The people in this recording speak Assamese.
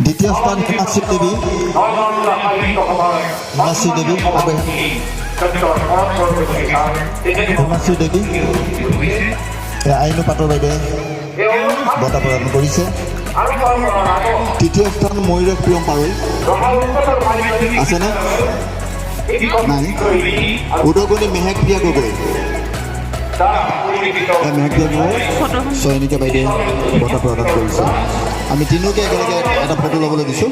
দ্বিতীয় স্থান হিমাশ্ৰী দেবী হিমাশ্ৰী দেবী আইনুপাতৰ বাইদেৱে বঁটা প্ৰদান কৰিছে। তৃতীয় স্থান ময়ূৰক প্ৰিয়ম পাৰুল আছেনে নাই? উদগনি মেহেক প্ৰিয়া গগৈ চয়নিকা বাইদেৱে বঁটা প্ৰদান কৰিছে। আমি তিনিওকে একেলগে এটা ফটো ল'বলৈ দিছোঁ।